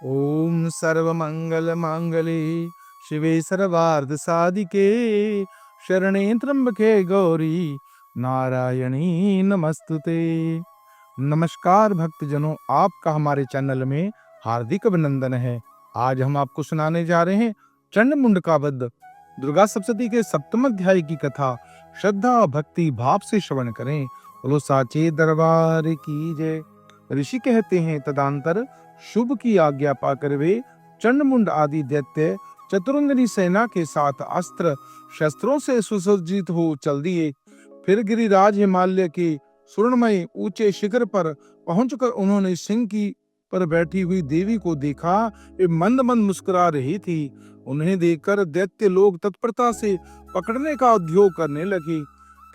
ओम सर्वमंगल मांगल्ये शिवे सर्वार्थ साधिके शरणे त्र्यंबके गौरी नारायणी नमस्तुते। नमस्कार भक्तजनों, आपका हमारे चैनल में हार्दिक अभिनंदन है। आज हम आपको सुनाने जा रहे हैं चंड मुंड का वध। दुर्गा सप्तशती के सप्तम अध्याय की कथा श्रद्धा और भक्ति भाव से श्रवण करें। बोलो साचे दरबार की जय। ऋषि कहते हैं, तदांतर शुभ की आज्ञा पाकर वे चंडमुंड आदि दैत्य चतुरंगनी सेना के साथ अस्त्र शस्त्रों से सुसज्जित हो चल दिए। फिर गिरिराज हिमालय के स्वर्णमय ऊंचे शिखर पर पहुंचकर उन्होंने सिंह की पर बैठी हुई देवी को देखा। वे मंद मंद मुस्कुरा रही थी। उन्हें देखकर दैत्य लोग तत्परता से पकड़ने का उद्योग करने लगे।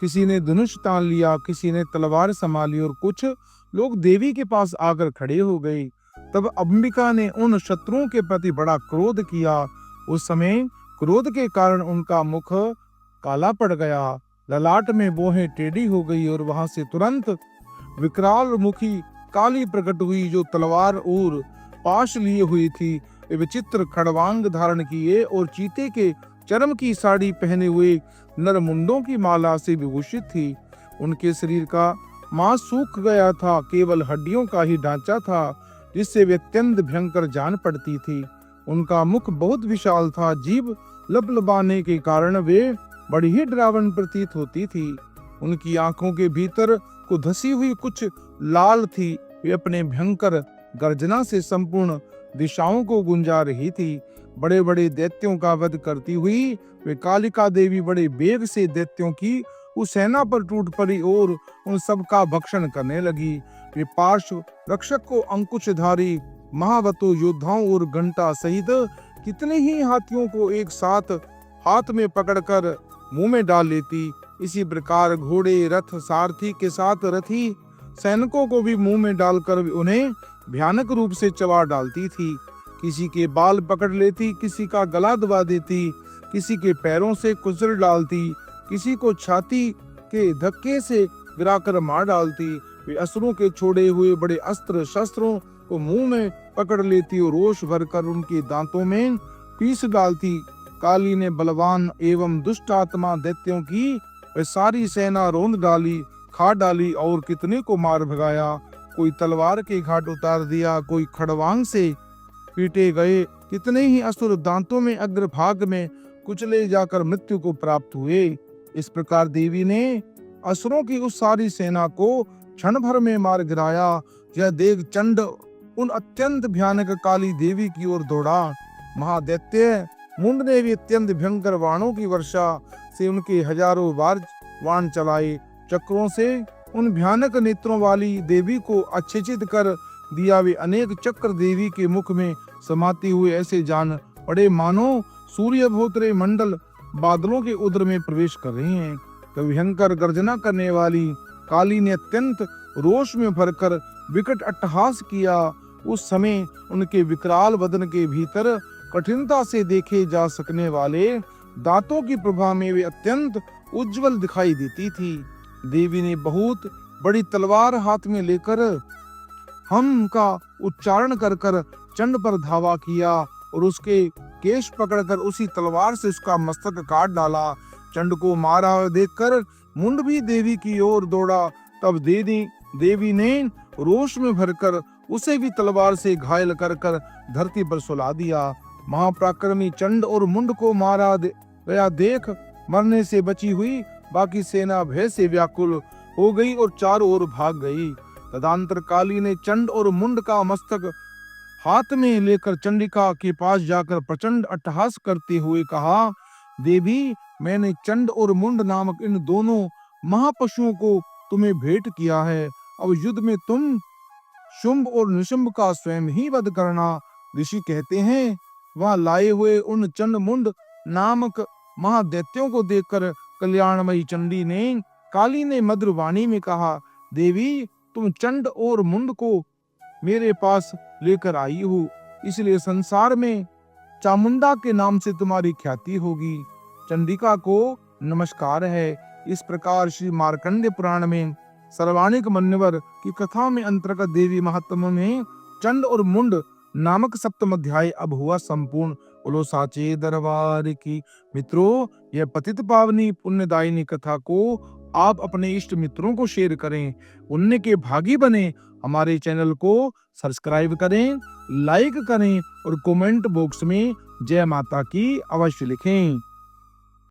किसी ने धनुष तान लिया, किसी ने तलवार संभाली और कुछ लोग देवी के पास आकर खड़े हो गए। तब अंबिका ने उन शत्रुओं के प्रति बड़ा क्रोध किया। उस समय क्रोध के कारण उनका मुख काला पड़ गया, ललाट में बोहें टेढ़ी हो गई और वहां से तुरंत विकराल मुखी काली प्रकट हुई, जो तलवार और पाश लिए हुई थी। वे विचित्र खड़वांग धारण किए और चीते के चर्म की साड़ी पहने हुए नरमुंडों की माला से विभूषित थी। उनके शरीर का मांस सूख गया था, केवल हड्डियों का ही ढांचा था, जिससे वे अत्यंत भयंकर जान पड़ती थी। उनका मुख बहुत विशाल था, जीभ लबलबाने के कारण वे बड़ी ही डरावनी प्रतीत होती थी। उनकी आंखों के भीतर को धसी हुई कुछ लाल थी। वे अपने भयंकर गर्जना से संपूर्ण दिशाओं को गुंजा रही थी। बड़े बड़े दैत्यों का वध करती हुई वे कालिका देवी बड़े वेग से दैत्यों की उस सेना पर टूट पड़ी और उन सब का भक्षण करने लगी। वे पार्श्व रक्षक को अंकुशधारी महावतो योद्धाओं और घंटा सहित कितने ही हाथियों को एक साथ हाथ में पकड़कर मुंह में डाल लेती। इसी प्रकार घोड़े, रथ, सारथी के साथ रथी सैनिकों को भी मुंह में डालकर उन्हें भयानक रूप से चबा डालती थी। किसी के बाल पकड़ लेती, किसी का गला दबा देती, किसी के पैरों से कुचल डालती, किसी को छाती के धक्के से गिराकर मार डालती। वे असुरों के छोड़े हुए बड़े अस्त्र शस्त्रों को मुंह में पकड़ लेती और रोष भरकर उनके दांतों में पीस डालती। काली ने बलवान एवं दुष्ट आत्मा दैत्यों की वे सारी सेना रोंद डाली, खा डाली और कितने को मार भगाया। कोई तलवार के घाट उतार दिया, कोई खड़वांग से पीटे गए। कितने ही असुर दांतों में अग्रभाग में कुचले जाकर मृत्यु को प्राप्त हुए। इस प्रकार देवी ने असुरों की उस सारी सेना को क्षण भर में मार गिराया। यह देख चंड उन अत्यंत भयानक काली देवी की ओर दौड़ा। महादैत्य मुंड ने भी अत्यंत भयंकर बाणों की वर्षा से उनके हजारों बार बाण चलाए। चक्रों से उन भयानक नेत्रों वाली देवी को आच्छादित कर दिया। वे अनेक चक्र देवी के मुख में समाते हुए ऐसे जान पड़े मानो सूर्य भोतरे मंडल बादलों के उदर में प्रवेश कर रहे हैं। तो भयंकर गर्जना करने वाली काली ने अत्यंत रोष में भरकर विकट अट्टहास किया। उस समय उनके विकराल बदन के भीतर कठिनता से देखे जा सकने वाले दांतों की प्रभा में वे अत्यंत उज्जवल दिखाई देती थी। देवी ने बहुत बड़ी तलवार हाथ में लेकर हम का उच्चारण कर कर चंड पर धावा किया और उसके केश पकड़कर उसी तलवार से उसका मस्तक काट डाला। चंड को मारा देखकर मुंड भी देवी की ओर दौड़ा। तब देवी ने रोष में भरकर उसे भी तलवार से घायल कर कर धरती पर सुला दिया। महापराक्रमी चंड और मुंड को मारा गया देख मरने से बची हुई बाकी सेना भय से व्याकुल हो गई और चारों ओर भाग गई। तदंतर काली ने चंड और मुंड का मस्तक हाथ में लेकर चंडिका के पास जाकर प्रचंड अट्टहास करते हुए कहा, देवी, मैंने चंड और मुंड नामक इन दोनों महापशुओं को तुम्हें भेंट किया है। अब युद्ध में तुम शुंभ और निशुंभ का स्वयं ही वध करना। ऋषि कहते हैं, वहां लाए हुए उन चंड मुंड नामक महादैत्यों को देखकर कल्याणमयी चंडी ने काली ने मधुर वाणी में कहा, देवी, तुम चंड और मुंड को मेरे पास लेकर आई हो, इसलिए संसार में चामुंडा के नाम से तुम्हारी ख्याति होगी। चंडिका को नमस्कार है। इस प्रकार श्री मार्कंडेय पुराण में सर्वाणिक मन्यवर की कथा में अंतर्गत देवी महात्मा में चंड और मुंड नामक सप्तम अध्याय अब हुआ संपूर्ण। बोलो साचे दरबार की। मित्रों, यह पतित पावनी पुण्यदायिनी कथा को आप अपने इष्ट मित्रों को शेयर करें, पुण्य के भागी बने। हमारे चैनल को सब्सक्राइब करें, लाइक करें और कमेंट बॉक्स में जय माता की अवश्य लिखें।